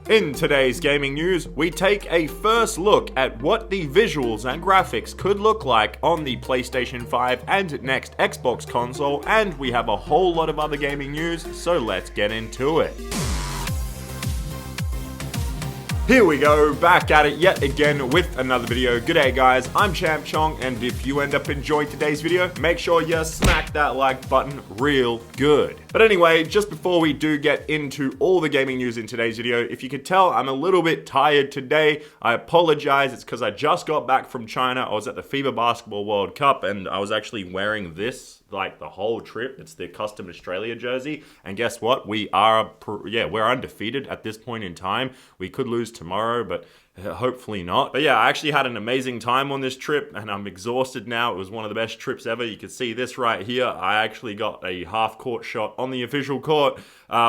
In today's gaming news, we take a first look at what the visuals and graphics could look like on the PlayStation 5 and next Xbox console, and we have a whole lot of other gaming news, so let's get into it. Here we go, back at it yet again with another video. G'day guys, I'm Champ Chong, and if you end up enjoying today's video, make sure you smack that like button real good. But anyway, just before we do get into all the gaming news in today's video, if you could tell, I'm a little bit tired today. I apologize, it's because I just got back from China. I was at the FIBA Basketball World Cup, and I was actually wearing this like the whole trip. It's the custom Australia jersey, and guess what? We're undefeated at this point in time. We could lose tomorrow, but hopefully not. But yeah, I actually had an amazing time on this trip, and I'm exhausted now. It was one of the best trips ever. You can see this right here. I actually got a half-court shot on the official court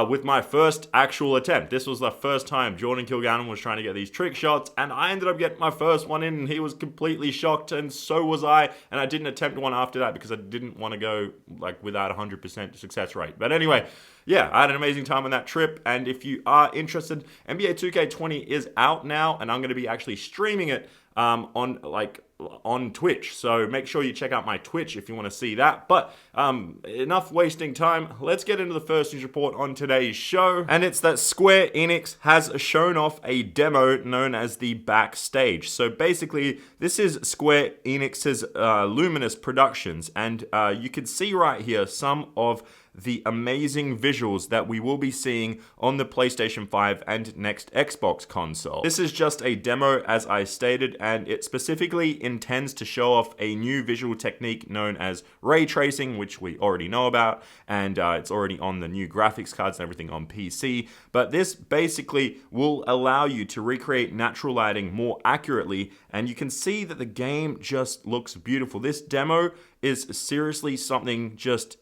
with my first actual attempt. This was the first time Jordan Kilgannon was trying to get these trick shots, and I ended up getting my first one in, and he was completely shocked, and so was I. And I didn't attempt one after that because I didn't want to go like without 100% success rate. But anyway, yeah, I had an amazing time on that trip, and if you are interested, NBA 2K20 is out now, and I'm going to be actually streaming it on Twitch, so make sure you check out my Twitch if you want to see that. But enough wasting time, let's get into the first news report on today's show, and it's that Square Enix has shown off a demo known as the Backstage. So basically, this is Square Enix's Luminous Productions, and you can see right here some of the amazing visuals that we will be seeing on the PlayStation 5 and next Xbox console. This is just a demo, as I stated, and it specifically intends to show off a new visual technique known as ray tracing, which we already know about, and it's already on the new graphics cards and everything on PC. But this basically will allow you to recreate natural lighting more accurately, and you can see that the game just looks beautiful. This demo is seriously something just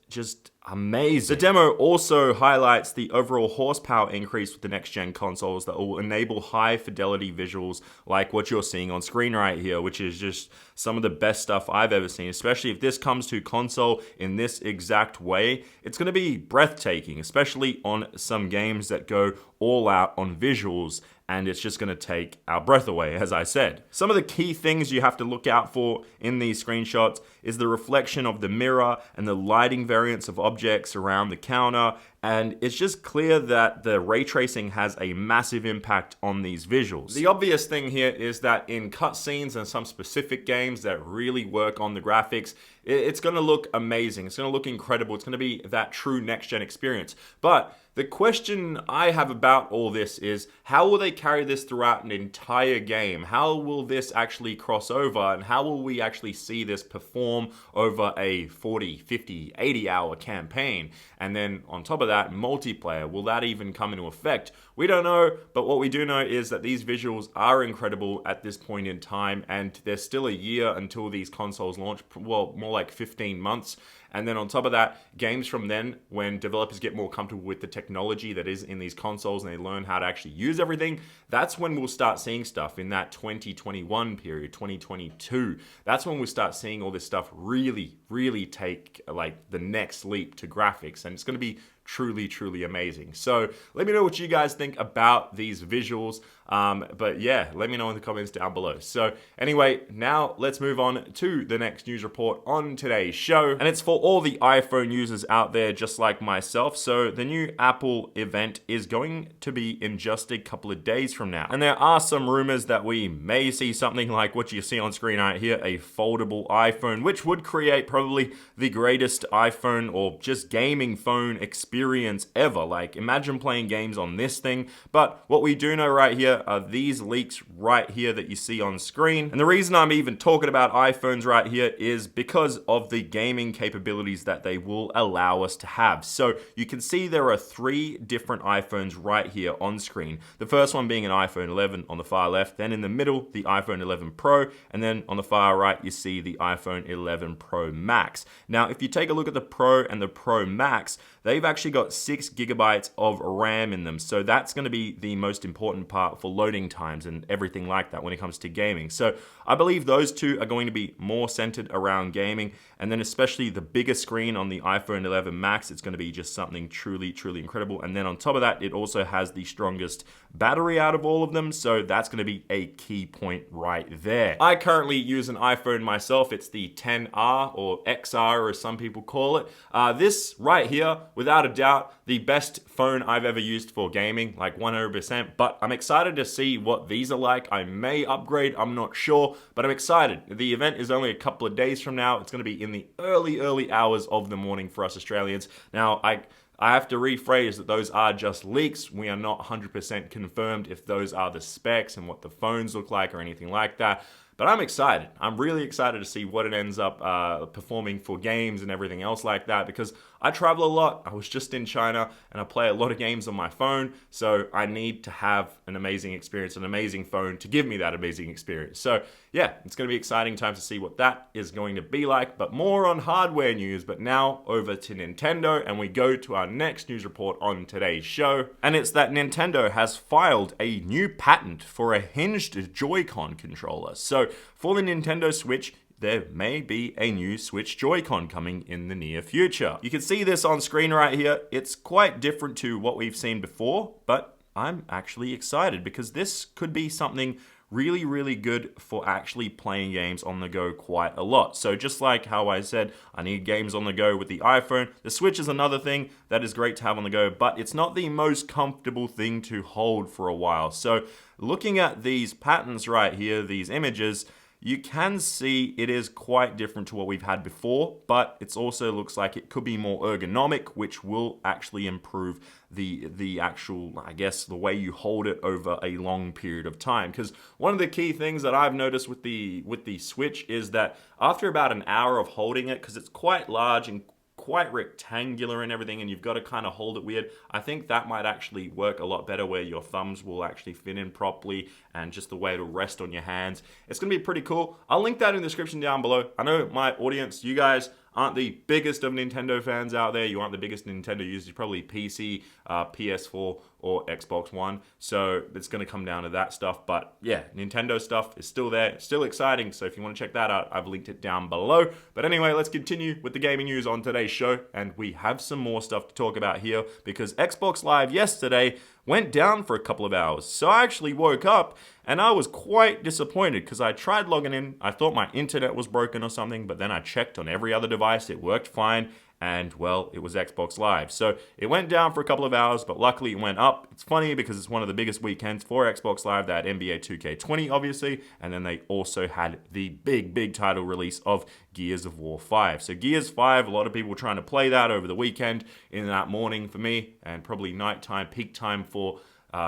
amazing. The demo also highlights the overall horsepower increase with the next-gen consoles that will enable high-fidelity visuals like what you're seeing on screen right here, which is just some of the best stuff I've ever seen, especially if this comes to console in this exact way. It's going to be breathtaking, especially on some games that go all out on visuals, and it's just going to take our breath away, as I said. Some of the key things you have to look out for in these screenshots is the reflection of the mirror and the lighting variance of objects around the counter, and it's just clear that the ray tracing has a massive impact on these visuals. The obvious thing here is that in cutscenes and some specific games that really work on the graphics, it's going to look amazing. It's going to look incredible. It's going to be that true next-gen experience. But the question I have about all this is, how will they carry this throughout an entire game? How will this actually cross over, and how will we actually see this perform over a 40, 50, 80-hour campaign? And then on top of that, multiplayer, will that even come into effect? We don't know, but what we do know is that these visuals are incredible at this point in time, and there's still a year until these consoles launch, well, more like 15 months. And then on top of that, games from then, when developers get more comfortable with the technology that is in these consoles and they learn how to actually use everything, that's when we'll start seeing stuff in that 2021 period, 2022. That's when we'll start seeing all this stuff really take like the next leap to graphics, and it's going to be truly amazing. So let me know what you guys think about these visuals. But yeah, let me know in the comments down below. So anyway, now let's move on to the next news report on today's show. And it's for all the iPhone users out there just like myself. So the new Apple event is going to be in just a couple of days from now. And there are some rumors that we may see something like what you see on screen right here, a foldable iPhone, which would create probably the greatest iPhone or just gaming phone experience ever. Like, imagine playing games on this thing. But what we do know right here are these leaks right here that you see on screen. And the reason I'm even talking about iPhones right here is because of the gaming capabilities that they will allow us to have. So you can see there are 3 different iPhones right here on screen. The first one being an iPhone 11 on the far left, then in the middle, the iPhone 11 Pro, and then on the far right, you see the iPhone 11 Pro Max. Now, if you take a look at the Pro and the Pro Max, they've actually actually got 6 gigabytes of RAM in them. So that's going to be the most important part for loading times and everything like that when it comes to gaming. So I believe those two are going to be more centered around gaming. And then especially the bigger screen on the iPhone 11 Max, it's going to be just something truly, truly incredible. And then on top of that, it also has the strongest battery out of all of them. So that's going to be a key point right there. I currently use an iPhone myself. It's the XR or XR as some people call it. This right here, without a doubt, the best phone I've ever used for gaming, like 100%. But I'm excited to see what these are like. I may upgrade, I'm not sure, but I'm excited. The event is only a couple of days from now. It's going to be in the early hours of the morning for us Australians. Now, I have to rephrase that those are just leaks. We are not 100% confirmed if those are the specs and what the phones look like or anything like that. But I'm excited. I'm really excited to see what it ends up performing for games and everything else like that, because I travel a lot. I was just in China and I play a lot of games on my phone. So I need to have an amazing experience, an amazing phone to give me that amazing experience. So yeah, it's going to be exciting time to see what that is going to be like, but more on hardware news. But now over to Nintendo, and we go to our next news report on today's show. And it's that Nintendo has filed a new patent for a hinged Joy-Con controller. So for the Nintendo Switch, there may be a new Switch Joy-Con coming in the near future. You can see this on screen right here. It's quite different to what we've seen before, but I'm actually excited because this could be something really, really good for actually playing games on the go quite a lot. So just like how I said, I need games on the go with the iPhone, the Switch is another thing that is great to have on the go, but it's not the most comfortable thing to hold for a while. So looking at these patterns right here, these images, you can see it is quite different to what we've had before, but it also looks like it could be more ergonomic, which will actually improve the actual, I guess, the way you hold it over a long period of time. Because one of the key things that I've noticed with the Switch is that after about an hour of holding it, because it's quite large and quite rectangular and everything, and you've got to kind of hold it weird, I think that might actually work a lot better where your thumbs will actually fit in properly and just the way it'll rest on your hands. It's going to be pretty cool. I'll link that in the description down below. I know my audience, you guys aren't the biggest of Nintendo fans out there. You aren't the biggest Nintendo users. You're probably PC, PS4, or Xbox One. So it's going to come down to that stuff. But yeah, Nintendo stuff is still there. It's still exciting. So if you want to check that out, I've linked it down below. But anyway, let's continue with the gaming news on today's show. And we have some more stuff to talk about here because Xbox Live yesterday went down for a couple of hours. So I actually woke up and I was quite disappointed because I tried logging in. I thought my internet was broken or something, but then I checked on every other device. It worked fine. And well, it was Xbox Live. So it went down for a couple of hours, but luckily it went up. It's funny because it's one of the biggest weekends for Xbox Live. They had NBA 2K20, obviously, and then they also had the big title release of Gears of War 5. So Gears 5, a lot of people were trying to play that over the weekend, in that morning for me, and probably nighttime, peak time for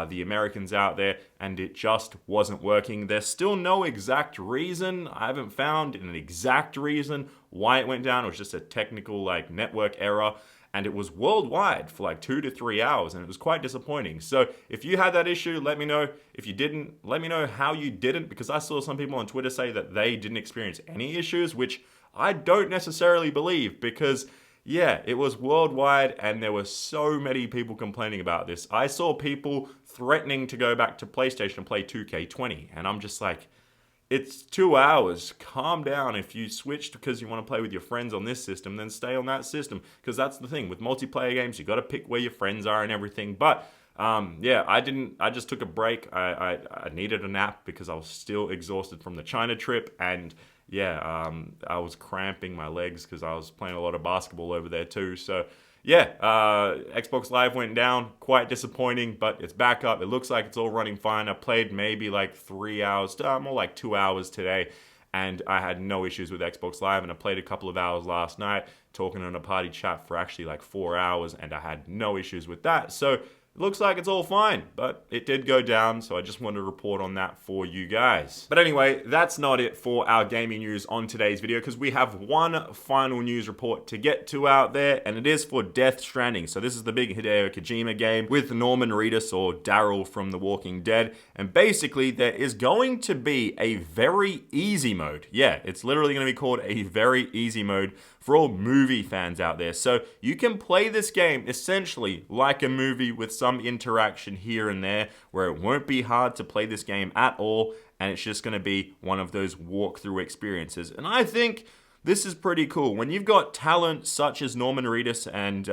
the Americans out there, and it just wasn't working. There's still no exact reason. I haven't found an exact reason why it went down. It was just a technical network error, and it was worldwide for 2 to 3 hours, and it was quite disappointing. So if you had that issue, let me know. If you didn't, let me know how you didn't, because I saw some people on Twitter say that they didn't experience any issues, which I don't necessarily believe, because yeah, it was worldwide and there were so many people complaining about this. I saw people threatening to go back to PlayStation and play 2K20, and I'm just like, it's 2 hours. Calm down. If you switched because you want to play with your friends on this system, then stay on that system. Because that's the thing. With multiplayer games, you got to pick where your friends are and everything. But yeah, I just took a break. I needed a nap because I was still exhausted from the China trip, and yeah, I was cramping my legs because I was playing a lot of basketball over there too. So yeah, Xbox Live went down, quite disappointing, but it's back up. It looks like it's all running fine. I played maybe 3 hours, more like 2 hours today, and I had no issues with Xbox Live. And I played a couple of hours last night, talking on a party chat for actually 4 hours, and I had no issues with that. So it looks like it's all fine, but it did go down, so I just wanted to report on that for you guys. But anyway, that's not it for our gaming news on today's video, because we have one final news report to get to out there, and it is for Death Stranding. So this is the big Hideo Kojima game with Norman Reedus, or Daryl from The Walking Dead, and basically there is going to be a very easy mode. Yeah, it's literally going to be called a very easy mode for all movie fans out there. So you can play this game essentially like a movie with some interaction here and there, where it won't be hard to play this game at all, and it's just going to be one of those walkthrough experiences. And I think this is pretty cool. When you've got talent such as Norman Reedus and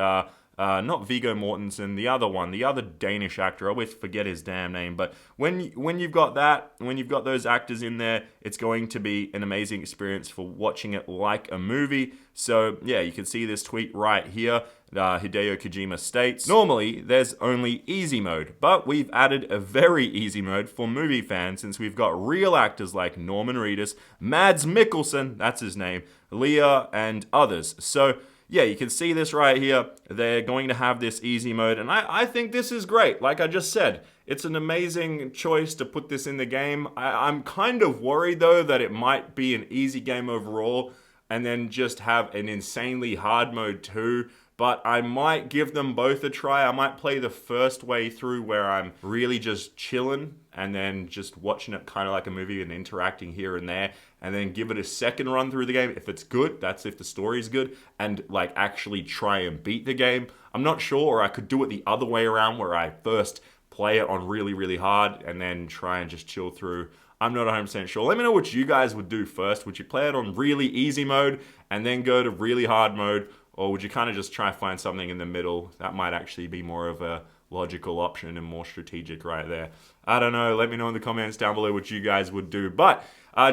not Viggo Mortensen, the other one, the other Danish actor, I always forget his damn name, but when you've got that, when you've got those actors in there, it's going to be an amazing experience for watching it like a movie. So yeah, you can see this tweet right here. Hideo Kojima states, normally there's only easy mode, but we've added a very easy mode for movie fans since we've got real actors like Norman Reedus, Mads Mikkelsen, that's his name, Leah, and others. So yeah, you can see this right here. They're going to have this easy mode, and I think this is great. Like I just said, it's an amazing choice to put this in the game. I'm kind of worried, though, that it might be an easy game overall, and then just have an insanely hard mode too. But I might give them both a try. I might play the first way through where I'm really just chilling and then just watching it kind of like a movie and interacting here and there, and then give it a second run through the game. If it's good, that's if the story's good, and like actually try and beat the game. I'm not sure, or I could do it the other way around where I first play it on really, really hard and then try and just chill through. I'm not 100% sure. Let me know what you guys would do first. Would you play it on really easy mode and then go to really hard mode? Or would you kind of just try to find something in the middle? That might actually be more of a logical option and more strategic right there. I don't know. Let me know in the comments down below what you guys would do. But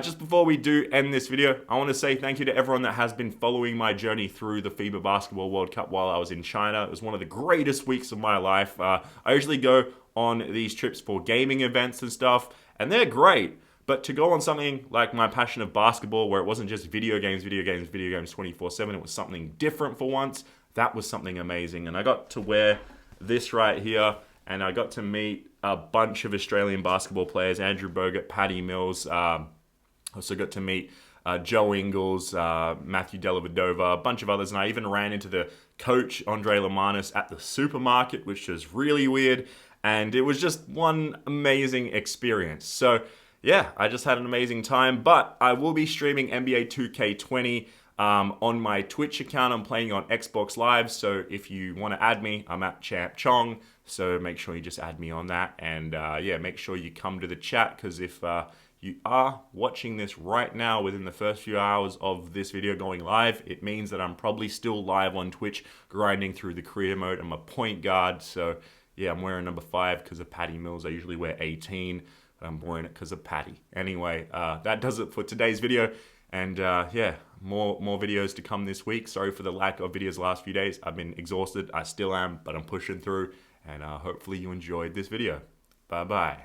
just before we do end this video, I want to say thank you to everyone that has been following my journey through the FIBA Basketball World Cup while I was in China. It was one of the greatest weeks of my life. I usually go on these trips for gaming events and stuff, and they're great. But to go on something like my passion of basketball, where it wasn't just video games 24/7, it was something different for once, that was something amazing. And I got to wear this right here, and I got to meet a bunch of Australian basketball players, Andrew Bogut, Paddy Mills. Also got to meet Joe Ingles, Matthew Dellavedova, a bunch of others, and I even ran into the coach, Andre Lamanis, at the supermarket, which was really weird, and it was just one amazing experience. So yeah, I just had an amazing time, but I will be streaming NBA 2K20 on my Twitch account. I'm playing on Xbox Live, so if you want to add me, I'm at Champ Chong, so make sure you just add me on that, and yeah, make sure you come to the chat, because if you are watching this right now within the first few hours of this video going live, it means that I'm probably still live on Twitch, grinding through the career mode. I'm a point guard, so yeah, I'm wearing number 5 because of Patty Mills. I usually wear 18. I'm wearing it because of Patty. Anyway, that does it for today's video. And yeah, more videos to come this week. Sorry for the lack of videos the last few days. I've been exhausted. I still am, but I'm pushing through. And hopefully you enjoyed this video. Bye-bye.